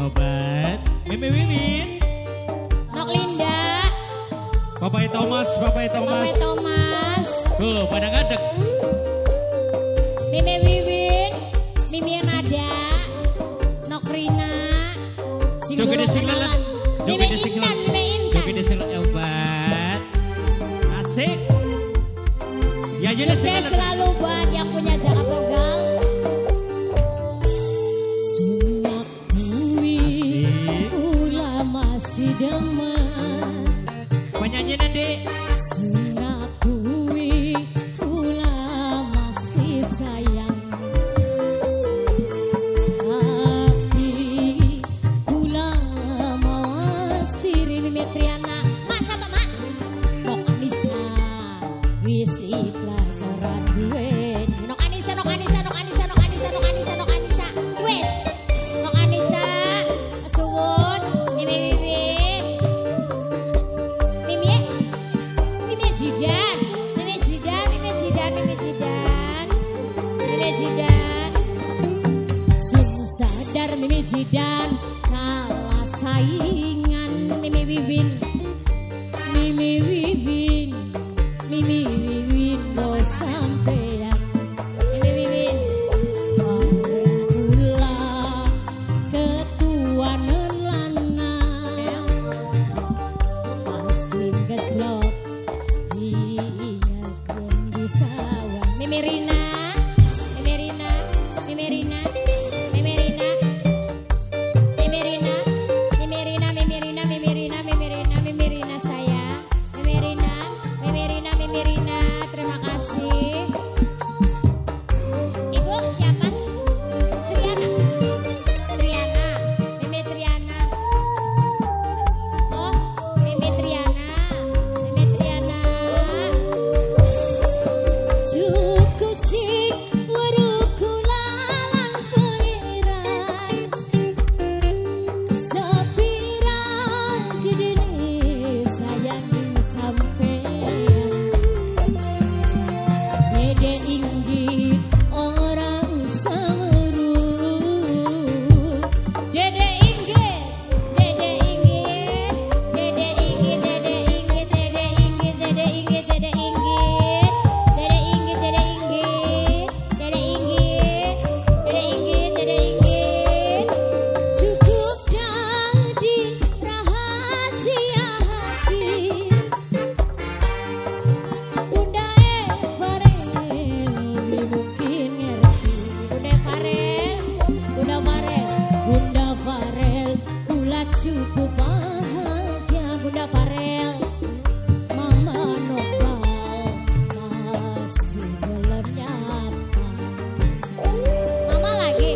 Obat Mimi Wiwin Nok Linda Papai Thomas tuh pada ngadek Mimi Wiwin Mimi Nada Nok Rina Joget di singlelan Mimi Intan Joget di singlelan obat asik ya jadi sukses selalu buat yang punya Jakarta Tunggal. Sunyak kuwi ula masih demen penyanyi nanti sunyak kuwi ula masih sayang tapi ula mawas diri Mimi Triana mak sama mak kok bisa wis ikhlas ora duwe nok Anissa wis nok Anissa suwun Mimi Jidan sung sadar Mimi Jidan kalah saingan Mimi Wiwin lo sampean Mimi Wiwin pula ketuanan lanang pasti gejlok iya disawang Mimi Rina saya Mimi Rina terima kasih Ibu siapa Triana Mimi Triana oh Mimi Triana cukup sih waruku lalang pengiran sepirang gedene sayang sampean dede inggih orang saweru dede inggih cukup jadi rahasia hati Bunda Farel mungkin ngerti Bunda Farel kula cukup bahagia Bunda Farel Mama Nopal masih belum nyapa Mama lagi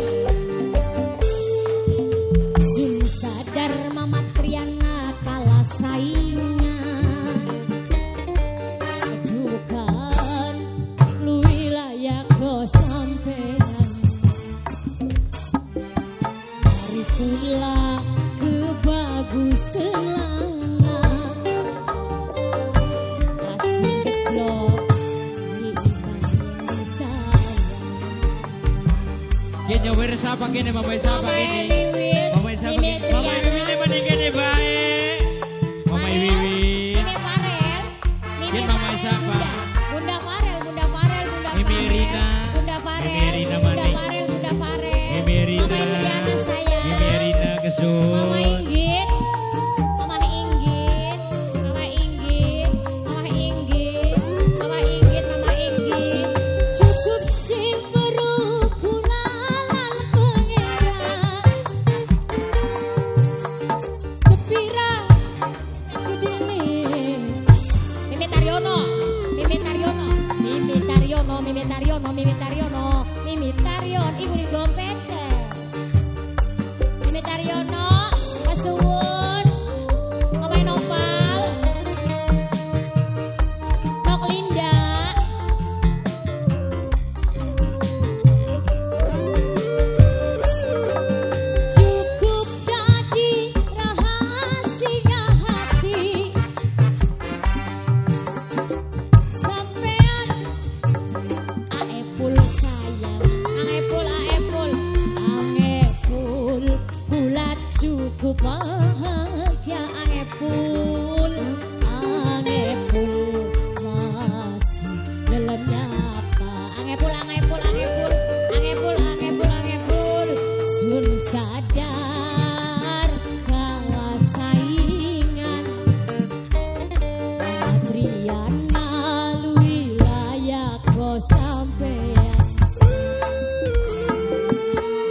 sung sadar Mama Triana kalah saingan bukan lu wilayah kau sampean hari pula kebagusan lanang pasti keclok Gini nyower siapa gini Mama siapa gini Mama siapa gini Mama Wiwin mana gini baik Mama Wiwin gini Mama siapa Bunda Farel Mimi Rina Mimi Rina Mimi Rina kesun Mama Inggit cukup sih berukuran pengeran sepira gedene Mimi Taryon ibu di dompet Mimi Taryono pasuwun Mama Nopal Nok Linda cukup jadi rahasia hati sampean Aepul sayang Aepul cukup bahagia angepul masih dalamnya apa angepul sun sadar kalah saingan Adriana lui layak kau sampean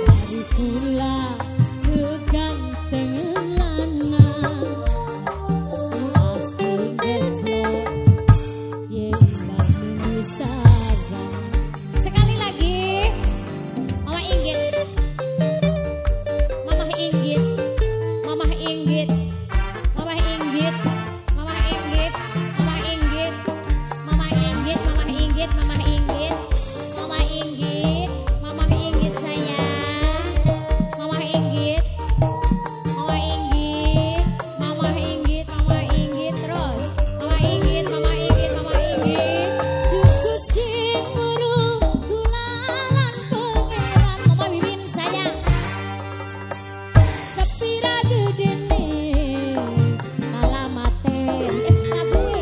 dari pula kegantengan lanang pasti geclok yang memisahkan. Sekali lagi Mama Inggit Mama Inggit Mama Inggit Mama Inggit Mama Inggit Mama Inggit Mama Inggit Mama Inggit Mama Inggit Mama Inggit Mama Inggit sayang Mama Inggit Mama Inggit Mama Inggit Mama Inggit terus Mama Inggit Mama Inggit Mama Inggit cukup sing ngono kulalan pangeran Mama Wiwin sayang sepira gedene alamate gue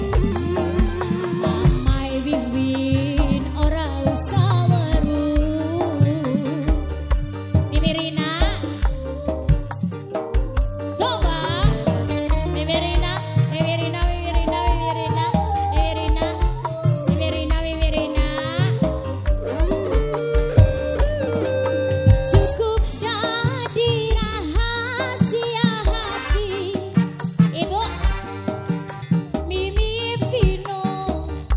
Mama Wiwin ora usah weruh Mimi Rina coba Mimi Rina Mimi Rina Mimi Rina Mimi Rina Mimi Rina Mimi Rina Mimi Rina cukup jadi rahasia hati Ibu Mimi Vino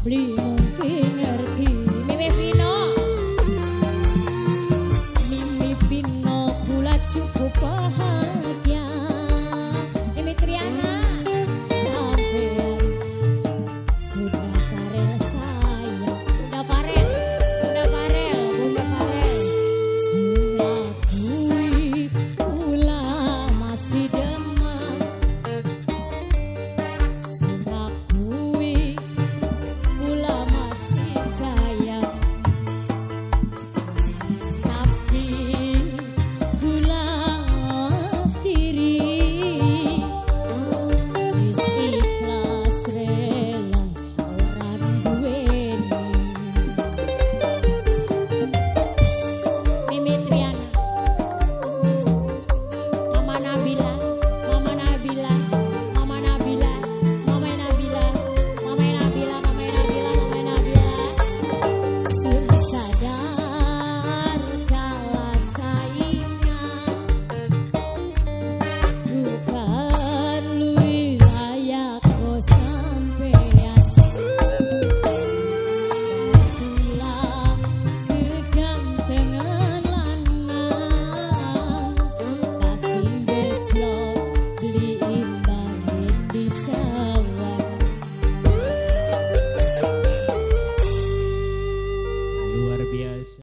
beli mungkin ngerti Mimi Vino Mimi Vino pula cukup paham